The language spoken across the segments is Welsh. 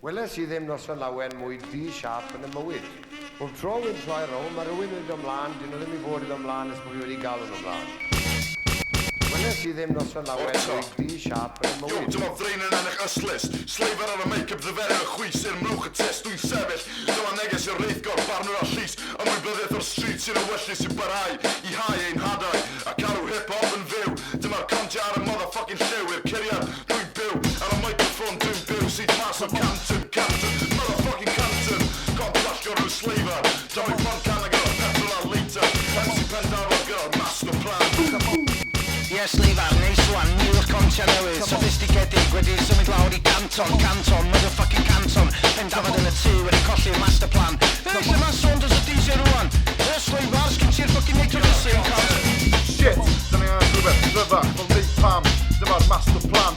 Weles I ddim noson lawen mwy di-siap yn y mywyd. Bob tro wy'n troi rown, mae rhywun yn dod ymlaen, dyn nhw ddim I fod yn ymlaen ys bod fi wedi gael yn ymlaen. Weles I ddim noson lawen mwy di-siap yn y mywyd. Dyma frein yn ennych yslys, sleifer ar y make-up ddyfer y chwys i'r mrwch y test dwi'n sefyll. Dyma neges i'r reithgor barnwr a llys, ymwybyddiaeth o'r street sy'n ywellus I barhau, I hau ein hadau, a carw hip-hop yn fyw. Dyma'r Kontia ar y motherfucking lliw, i'r curiad dwi'n byw, ar y microphone dwi'n byw, sydd mas o Canton, motherfucking Canton. Got flashgor rhyw sleifer, doi pon can a gyda petrol a litre, MC Prydain gyda'r master plan. Yes, Lever, neis wan, niw'r Kontia Newydd, sophisticedig, wedi symud lawr I Canton, motherfucking Canton, pendafod yn y tŷ wedi colli'r master plan. Lle mae Saunders o DJ rwan? Yes, Lever, sgyn ti'r fucking neud o'r rysyn, Shit, dyn ni angen rhywbeth cryfach, fel neud pam, dyma'r master plan.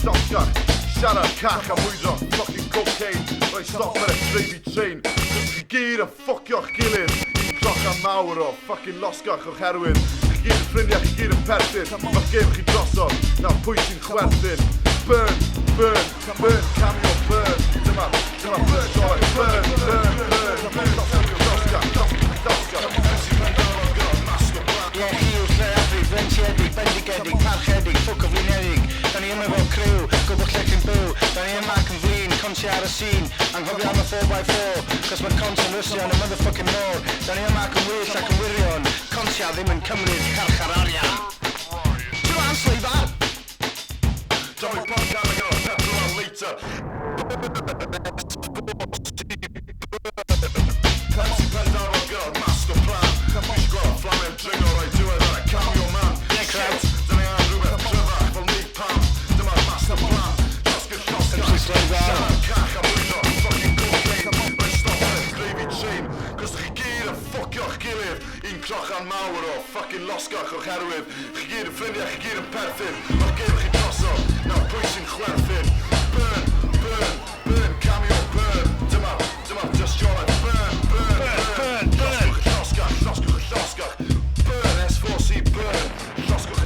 Llosgach, siarad cach a mwydro, fucking cocaine, rhoi stop ar eich gravy train. Cos chi gyd yn ffocio'ch gilydd, i'n cloch mawr o fucking Llosgach o'ch herwydd. Chi gyd yn ffrindiau, chi gyd yn perthyn, mae'r gêm chi drosodd, nawr pwy sy'n chwerthin. Burn, cameo, burn, dyma burn, Ie, hiwch, leafri, frentiedig, bendigedig, parchedig, ffwc o flinedig. Da ni yma fel criw, gwybod lle chi'n byw. Da ni yma ac yn flin, Kontia ar y sîn. Anghofio am y 4x4, cos mae'r Kontia'n rysio yn y motherfucking môr. Da ni yma ac yn wyll ac yn wirion. Kontia ddim yn cymryd carch ar arian. Ti'n lan, Sleifer? Doi pon can a gyda petrol a litre. MC Prydain gyda'r master plan. Wish gweld flamen dringo roi diwedd ar y cameo man. Shit, dyn ni angen rhywbeth cryfach fel neud pam. Dyma'r master plan. Llosgach, siarad cach a mwydro, fucking cocaine. Rhoi stop ar eich gravy train. Cos chi gyd yn ffocio'ch gilydd, i'n crochan mawr o fucking Llosgach o'ch herwydd. Chi gyd yn ffrindiau, chi gyd yn perthyn, mae'r gêm chi drosodd, nawr pwy sy'n chwerthin. Burn, cameo, burn. Dyma just your life. Burn. Llosgach. Burn, S4C, burn. Llosgach.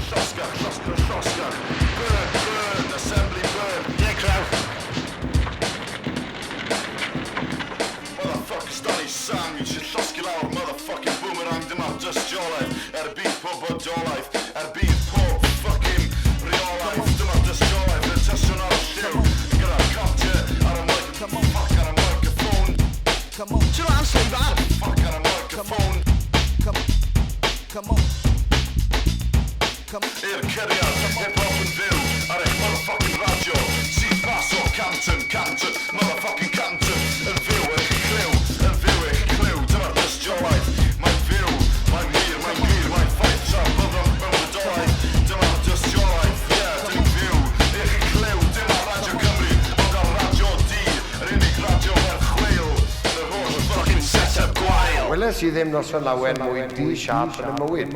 Burn, assembly, burn. Ie, craw. Motherfuckers, Danny Sam, you should llosgi lawr, motherfucking boomerang, dyma just your life. Bydd pob o your life, bydd pob fucking real life. Dyma just your life, y Tystion ar y lliw, gyda'r Kontia ar y microphone, fuck ar y microphone. Ti'n lan, Sleifer? Fuck ar y microphone. I'r curiad, hip-hop yn fyw, ar eich motherfucking radio. Sydd mas o Canton, motherfucking Canton, yn fyw eich cliw. Dyma'r just your life, mae'n fyw, mae'n hir, mae'n ffaith tra byddwn mewn y dolau. Dyma'r just your life, dyn ni'n fyw, eich cliw, dyma'r Radio Cymru, ond ar Radio Oddi, yr unig radio werth chweil, yr holl fucking set-up gwael. Weles I ddim noson lawen mwy di-siap yn y mywyd.